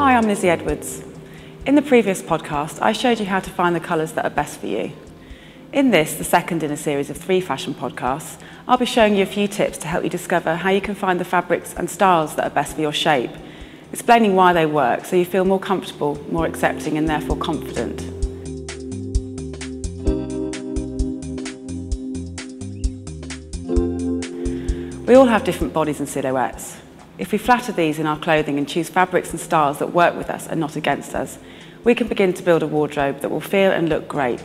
Hi, I'm Lizzie Edwards. In the previous podcast, I showed you how to find the colours that are best for you. In this, the second in a series of 3 fashion podcasts, I'll be showing you a few tips to help you discover how you can find the fabrics and styles that are best for your shape, explaining why they work so you feel more comfortable, more accepting and therefore confident. We all have different bodies and silhouettes. If we flatter these in our clothing and choose fabrics and styles that work with us and not against us, we can begin to build a wardrobe that will feel and look great,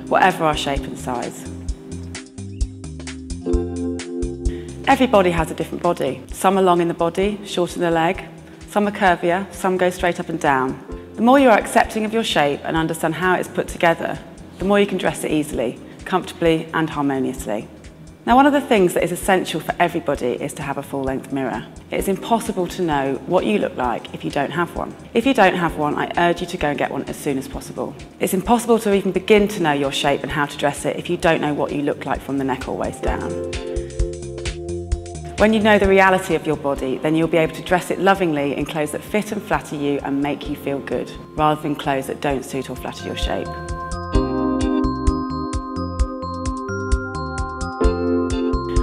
whatever our shape and size. Every body has a different body. Some are long in the body, short in the leg, some are curvier, some go straight up and down. The more you are accepting of your shape and understand how it's put together, the more you can dress it easily, comfortably and harmoniously. Now, one of the things that is essential for everybody is to have a full-length mirror. It is impossible to know what you look like if you don't have one. If you don't have one, I urge you to go and get one as soon as possible. It's impossible to even begin to know your shape and how to dress it if you don't know what you look like from the neck or waist down. When you know the reality of your body, then you'll be able to dress it lovingly in clothes that fit and flatter you and make you feel good, rather than clothes that don't suit or flatter your shape.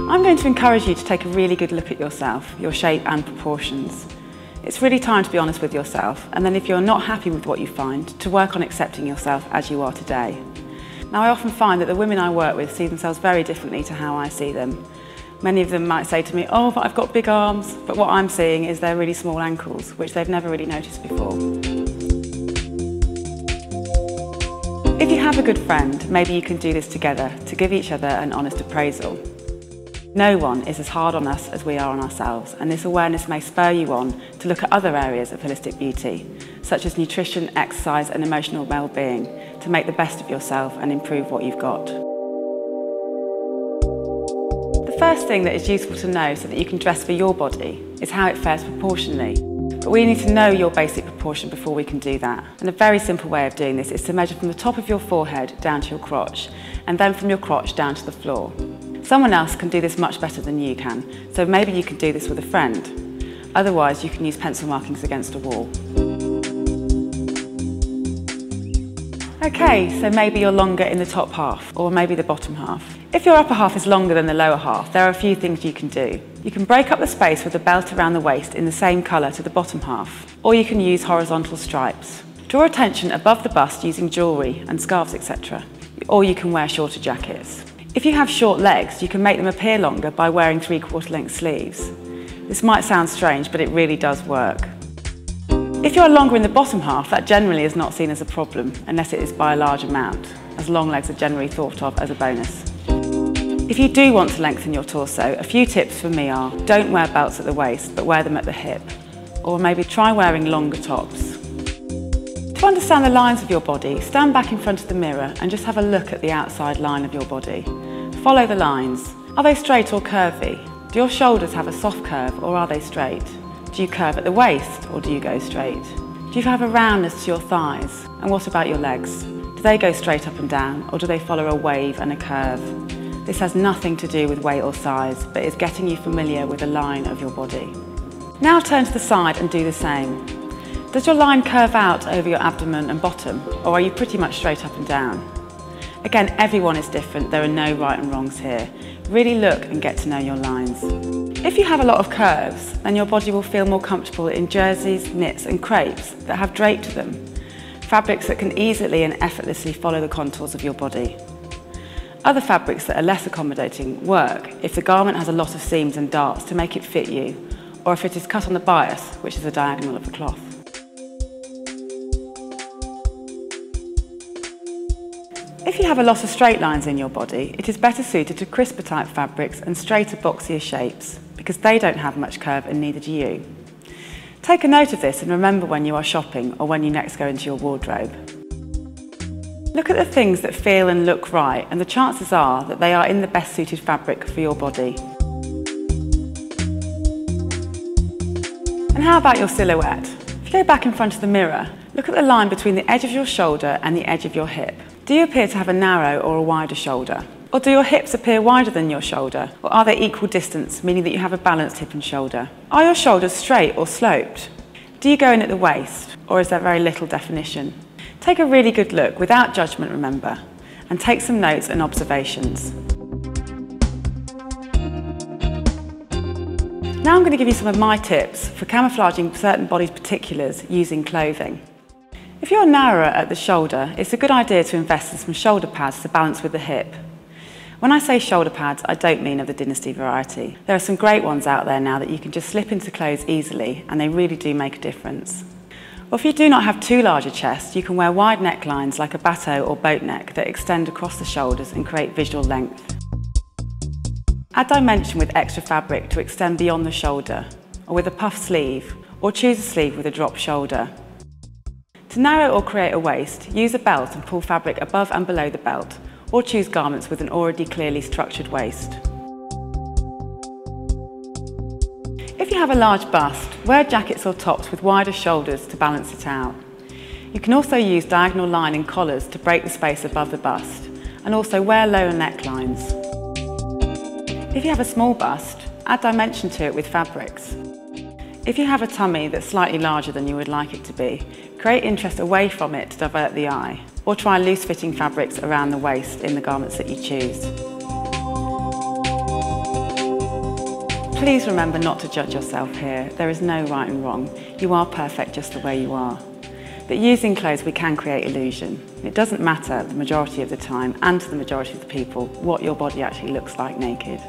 I'm going to encourage you to take a really good look at yourself, your shape and proportions. It's really time to be honest with yourself, and then if you're not happy with what you find, to work on accepting yourself as you are today. Now, I often find that the women I work with see themselves very differently to how I see them. Many of them might say to me, "Oh, but I've got big arms," but what I'm seeing is their really small ankles, which they've never really noticed before. If you have a good friend, maybe you can do this together to give each other an honest appraisal. No one is as hard on us as we are on ourselves, and this awareness may spur you on to look at other areas of holistic beauty, such as nutrition, exercise and emotional well-being, to make the best of yourself and improve what you've got. The first thing that is useful to know so that you can dress for your body is how it fares proportionally. But we need to know your basic proportion before we can do that. And a very simple way of doing this is to measure from the top of your forehead down to your crotch, and then from your crotch down to the floor. Someone else can do this much better than you can, so maybe you can do this with a friend. Otherwise, you can use pencil markings against a wall. Okay, so maybe you're longer in the top half, or maybe the bottom half. If your upper half is longer than the lower half, there are a few things you can do. You can break up the space with a belt around the waist in the same colour to the bottom half, or you can use horizontal stripes. Draw attention above the bust using jewellery and scarves, etc. Or you can wear shorter jackets. If you have short legs, you can make them appear longer by wearing 3/4 length sleeves. This might sound strange, but it really does work. If you're longer in the bottom half, that generally is not seen as a problem, unless it is by a large amount, as long legs are generally thought of as a bonus. If you do want to lengthen your torso, a few tips from me are: don't wear belts at the waist, but wear them at the hip. Or maybe try wearing longer tops. To understand the lines of your body, stand back in front of the mirror and just have a look at the outside line of your body. Follow the lines. Are they straight or curvy? Do your shoulders have a soft curve or are they straight? Do you curve at the waist or do you go straight? Do you have a roundness to your thighs? And what about your legs? Do they go straight up and down or do they follow a wave and a curve? This has nothing to do with weight or size, but is getting you familiar with the line of your body. Now turn to the side and do the same. Does your line curve out over your abdomen and bottom, or are you pretty much straight up and down? Again, everyone is different, there are no right and wrongs here. Really look and get to know your lines. If you have a lot of curves, then your body will feel more comfortable in jerseys, knits and crepes that have drape to them, fabrics that can easily and effortlessly follow the contours of your body. Other fabrics that are less accommodating work if the garment has a lot of seams and darts to make it fit you, or if it is cut on the bias, which is the diagonal of the cloth. If you have a lot of straight lines in your body, it is better suited to crisper type fabrics and straighter, boxier shapes, because they don't have much curve and neither do you. Take a note of this and remember when you are shopping or when you next go into your wardrobe. Look at the things that feel and look right, and the chances are that they are in the best suited fabric for your body. And how about your silhouette? If you go back in front of the mirror, look at the line between the edge of your shoulder and the edge of your hip. Do you appear to have a narrow or a wider shoulder? Or do your hips appear wider than your shoulder? Or are they equal distance, meaning that you have a balanced hip and shoulder? Are your shoulders straight or sloped? Do you go in at the waist, or is there very little definition? Take a really good look, without judgment remember, and take some notes and observations. Now I'm going to give you some of my tips for camouflaging certain body particulars using clothing. If you're narrower at the shoulder, it's a good idea to invest in some shoulder pads to balance with the hip. When I say shoulder pads, I don't mean of the Dynasty variety. There are some great ones out there now that you can just slip into clothes easily, and they really do make a difference. Or if you do not have too large a chest, you can wear wide necklines like a bateau or boat neck that extend across the shoulders and create visual length. Add dimension with extra fabric to extend beyond the shoulder, or with a puff sleeve, or choose a sleeve with a drop shoulder. To narrow or create a waist, use a belt and pull fabric above and below the belt, or choose garments with an already clearly structured waist. If you have a large bust, wear jackets or tops with wider shoulders to balance it out. You can also use diagonal lining collars to break the space above the bust, and also wear lower necklines. If you have a small bust, add dimension to it with fabrics. If you have a tummy that's slightly larger than you would like it to be, create interest away from it to divert the eye, or try loose-fitting fabrics around the waist in the garments that you choose. Please remember not to judge yourself here. There is no right and wrong. You are perfect just the way you are. But using clothes, we can create illusion. It doesn't matter the majority of the time, and to the majority of the people, what your body actually looks like naked.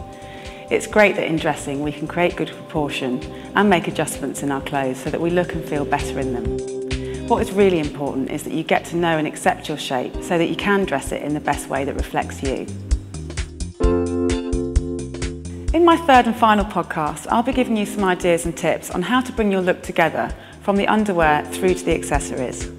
It's great that in dressing we can create good proportion and make adjustments in our clothes so that we look and feel better in them. What is really important is that you get to know and accept your shape so that you can dress it in the best way that reflects you. In my third and final podcast, I'll be giving you some ideas and tips on how to bring your look together from the underwear through to the accessories.